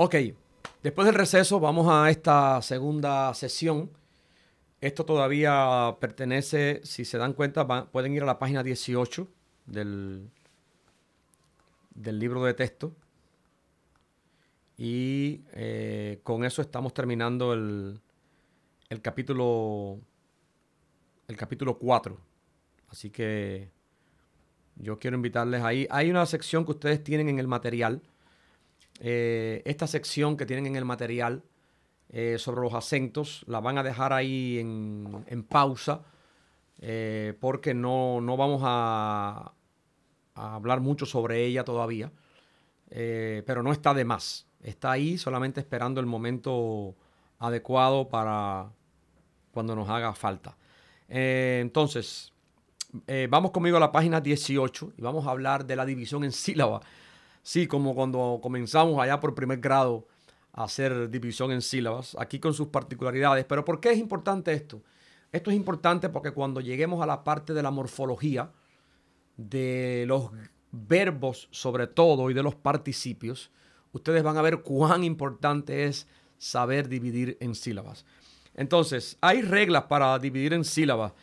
Ok, después del receso vamos a esta segunda sesión. Esto todavía pertenece, si se dan cuenta, pueden ir a la página 18 del libro de texto. Y con eso estamos terminando el capítulo 4. Así que yo quiero invitarles ahí. Hay una sección que ustedes tienen en el material. Esta sección que tienen en el material sobre los acentos la van a dejar ahí en pausa porque no vamos a hablar mucho sobre ella todavía. Pero no está de más. Está ahí solamente esperando el momento adecuado para cuando nos haga falta. Entonces, vamos conmigo a la página 18 y vamos a hablar de la división en sílabas. Sí, como cuando comenzamos allá por primer grado a hacer división en sílabas, aquí con sus particularidades. Pero ¿por qué es importante esto? Esto es importante porque cuando lleguemos a la parte de la morfología, de los verbos sobre todo y de los participios, ustedes van a ver cuán importante es saber dividir en sílabas. Entonces, hay reglas para dividir en sílabas.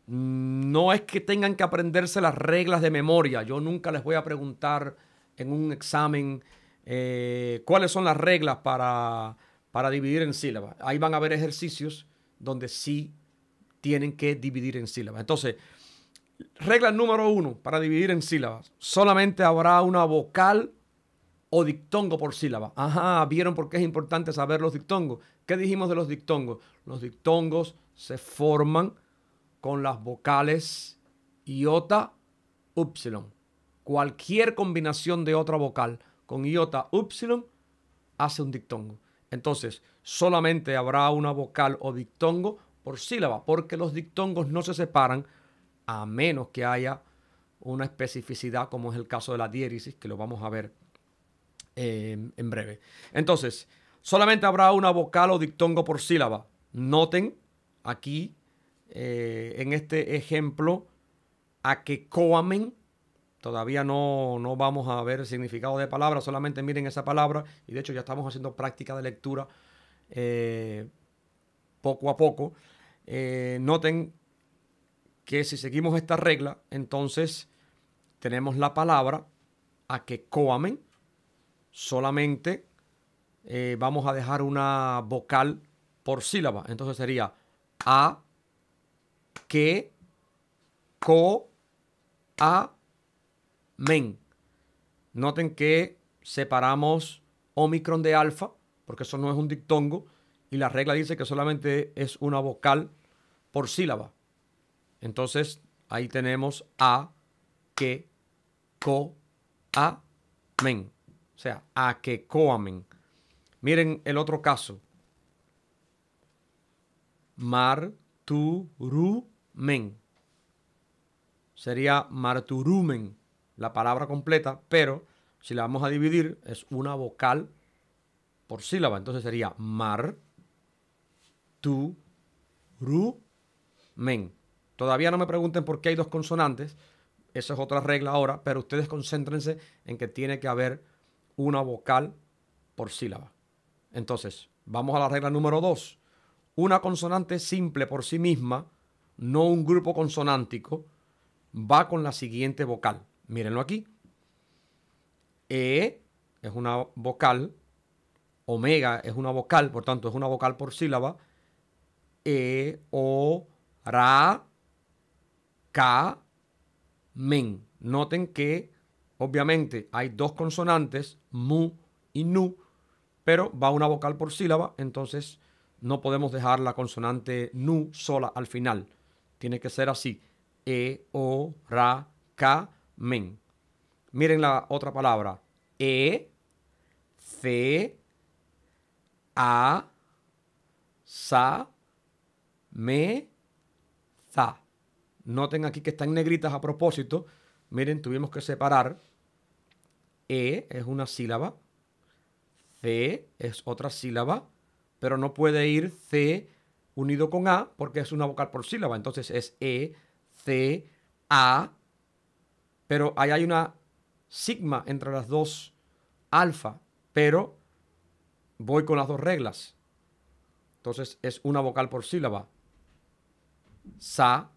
No es que tengan que aprenderse las reglas de memoria. Yo nunca les voy a preguntar en un examen cuáles son las reglas para dividir en sílabas. Ahí van a haber ejercicios donde sí tienen que dividir en sílabas. Entonces, regla número 1 para dividir en sílabas. Solamente habrá una vocal o dictongo por sílaba. Ajá, ¿vieron por qué es importante saber los dictongos? ¿Qué dijimos de los dictongos? Los dictongos se forman con las vocales iota, upsilon. Cualquier combinación de otra vocal con iota, upsilon hace un dictongo. Entonces, solamente habrá una vocal o dictongo por sílaba, porque los dictongos no se separan a menos que haya una especificidad, como es el caso de la diéresis, que lo vamos a ver en breve. Entonces, solamente habrá una vocal o dictongo por sílaba. Noten aquí, en este ejemplo, a que coamen. Todavía no vamos a ver el significado de palabra, solamente miren esa palabra. Y de hecho ya estamos haciendo práctica de lectura poco a poco. Noten que si seguimos esta regla, entonces tenemos la palabra a que coamen. Solamente vamos a dejar una vocal por sílaba. Entonces sería a, que, co, a, men. Noten que separamos omicron de alfa, porque eso no es un dictongo, y la regla dice que solamente es una vocal por sílaba. Entonces, ahí tenemos a, que, co, a, men. O sea, a que coamen. Miren el otro caso. Marturumen. Sería marturumen, la palabra completa, pero si la vamos a dividir es una vocal por sílaba. Entonces sería mar, tu, ru, men. Todavía no me pregunten por qué hay dos consonantes. Esa es otra regla ahora, pero ustedes concéntrense en que tiene que haber una vocal por sílaba. Entonces, vamos a la regla número 2. Una consonante simple por sí misma, no un grupo consonántico, va con la siguiente vocal. Mírenlo aquí. E es una vocal, omega es una vocal, por tanto es una vocal por sílaba. E, o, ra, ca, men. Noten que obviamente hay dos consonantes, mu y nu, pero va una vocal por sílaba, entonces no podemos dejar la consonante nu sola al final. Tiene que ser así. E, o, ra, ca, men. Miren la otra palabra. E, fe, a, sa, me, za. Noten aquí que están negritas a propósito. Miren, tuvimos que separar. E es una sílaba. C es otra sílaba. Pero no puede ir C unido con A porque es una vocal por sílaba. Entonces es E, C, A. Pero ahí hay una sigma entre las dos, alfa. Pero voy con las dos reglas. Entonces es una vocal por sílaba. Sa,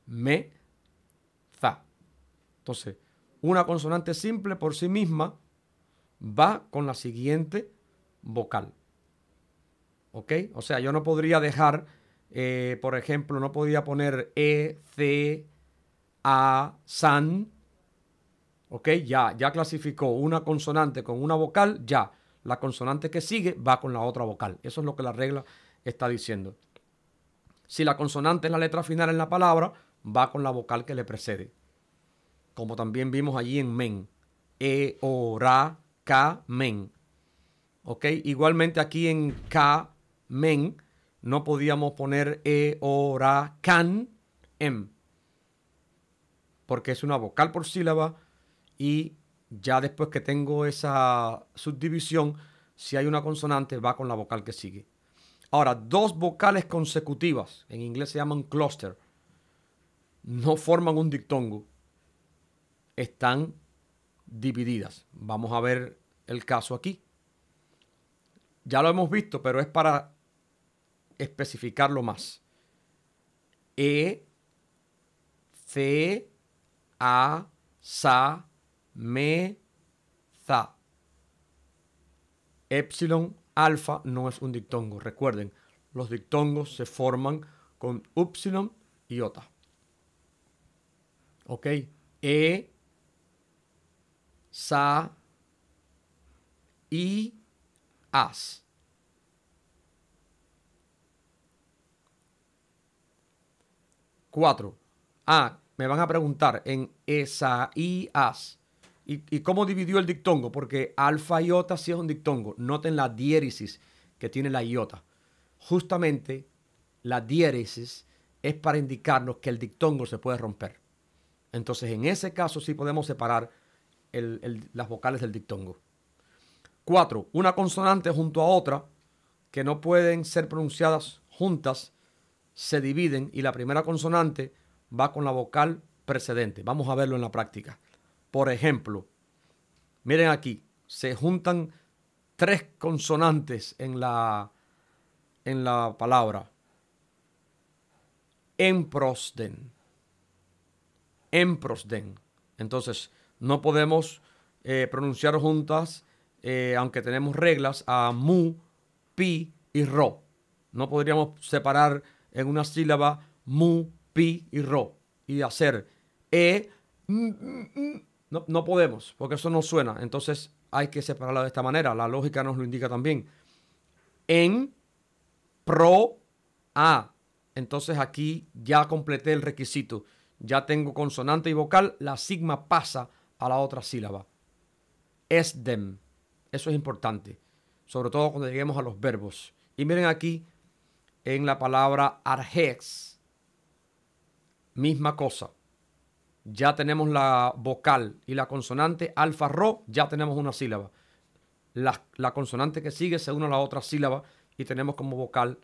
me, za. Entonces, una consonante simple por sí misma va con la siguiente vocal. ¿Ok? O sea, yo no podría dejar, por ejemplo, no podría poner e, c, a, san. ¿Ok? Ya clasificó una consonante con una vocal, ya. La consonante que sigue va con la otra vocal. Eso es lo que la regla está diciendo. Si la consonante es la letra final en la palabra, va con la vocal que le precede. Como también vimos allí en men. E, o, ra, ka, men. ¿Ok? Igualmente aquí en ka, men, no podíamos poner e, o, ra, can, em. Porque es una vocal por sílaba y ya después que tengo esa subdivisión, si hay una consonante, va con la vocal que sigue. Ahora, dos vocales consecutivas, en inglés se llaman cluster, no forman un dictongo, están divididas. Vamos a ver el caso aquí. Ya lo hemos visto, pero es para especificarlo más. E, C, A, Sa, Me, Za. Epsilon, alfa no es un dictongo. Recuerden, los dictongos se forman con upsilon y iota. ¿Ok? E, Sa, I, As. Cuatro. Me van a preguntar en esa y as. ¿Y cómo dividió el dictongo? Porque alfa y iota sí es un dictongo. Noten la diéresis que tiene la iota. Justamente la diéresis es para indicarnos que el dictongo se puede romper. Entonces, en ese caso sí podemos separar las vocales del dictongo. 4. Una consonante junto a otra que no pueden ser pronunciadas juntas se dividen y la primera consonante va con la vocal precedente. Vamos a verlo en la práctica. Por ejemplo, miren aquí, se juntan tres consonantes en la palabra. Emprosden. Emprosden. Entonces, no podemos pronunciar juntas, aunque tenemos reglas, a mu, pi y ro. No podríamos separar en una sílaba mu, pi y ro y hacer no podemos, porque eso no suena. Entonces hay que separarla de esta manera. La lógica nos lo indica también. En, pro, a. Entonces aquí ya completé el requisito. Ya tengo consonante y vocal. La sigma pasa a la otra sílaba. Esdem. Eso es importante. Sobre todo cuando lleguemos a los verbos. Y miren aquí en la palabra argex. Misma cosa. Ya tenemos la vocal y la consonante alfa ro, ya tenemos una sílaba. La consonante que sigue se une a la otra sílaba y tenemos como vocal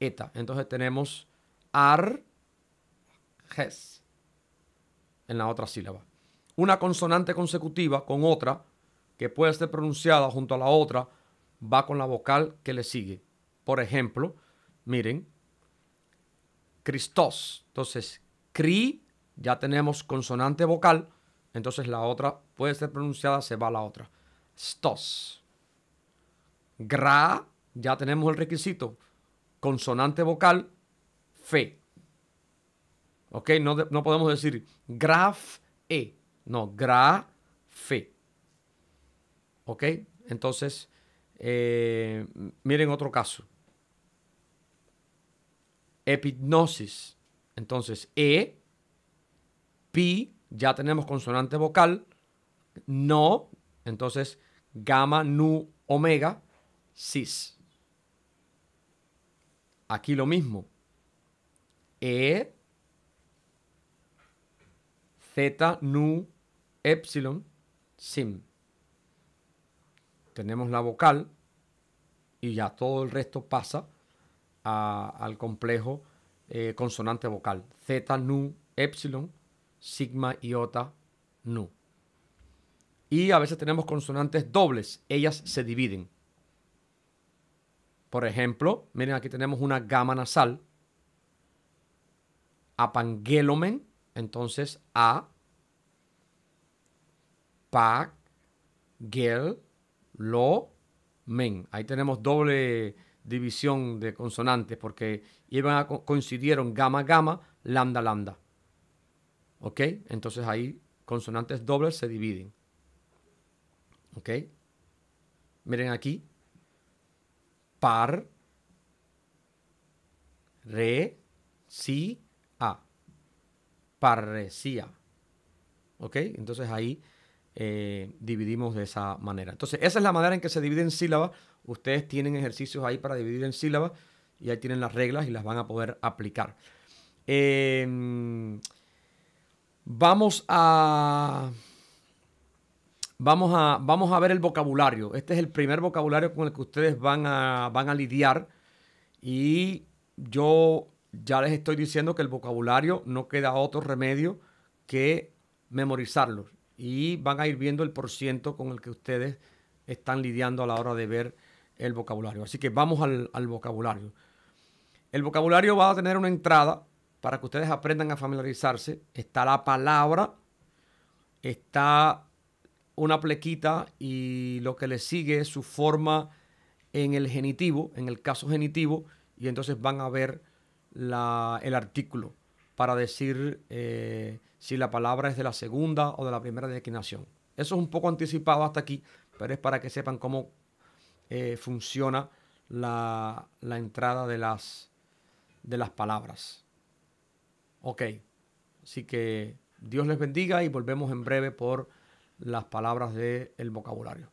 eta. Entonces tenemos ar, ges en la otra sílaba. Una consonante consecutiva con otra que puede ser pronunciada junto a la otra va con la vocal que le sigue. Por ejemplo, miren, Christos. Entonces, cri, ya tenemos consonante vocal, entonces la otra puede ser pronunciada, se va a la otra. Stos. Gra, ya tenemos el requisito, consonante vocal, fe. ¿Ok? No podemos decir graf, e. No, gra, fe. ¿Ok? Entonces, miren otro caso. Epignosis. Entonces, pi, ya tenemos consonante vocal. No, entonces, gamma, nu, omega, cis. Aquí lo mismo. Zeta, nu, epsilon, sim. Tenemos la vocal y ya todo el resto pasa al complejo consonante vocal. Zeta, nu, epsilon, sigma, iota, nu. Y a veces tenemos consonantes dobles. Ellas se dividen. Por ejemplo, miren, aquí tenemos una gama nasal. Apangelomen. Entonces, A, Pa, Gel, Lo, Men. Ahí tenemos doble división de consonantes porque coincidieron gamma, gamma, lambda, lambda. ¿Ok? Entonces ahí consonantes dobles se dividen. ¿Ok? Miren aquí. Par, re, si, a. Parresía. ¿Ok? Entonces ahí dividimos de esa manera. Entonces esa es la manera en que se divide en sílabas. Ustedes tienen ejercicios ahí para dividir en sílabas y ahí tienen las reglas y las van a poder aplicar. Vamos a ver el vocabulario. Este es el primer vocabulario con el que ustedes van a lidiar. Y yo ya les estoy diciendo que el vocabulario no queda otro remedio que memorizarlo. Y van a ir viendo el porciento con el que ustedes están lidiando a la hora de ver el vocabulario. Así que vamos al vocabulario. El vocabulario va a tener una entrada para que ustedes aprendan a familiarizarse. Está la palabra, está una plequita y lo que le sigue es su forma en el genitivo, en el caso genitivo, y entonces van a ver el artículo para decir si la palabra es de la segunda o de la primera declinación. Eso es un poco anticipado hasta aquí, pero es para que sepan cómo funciona la entrada de las palabras. Ok, así que Dios les bendiga y volvemos en breve por las palabras del vocabulario.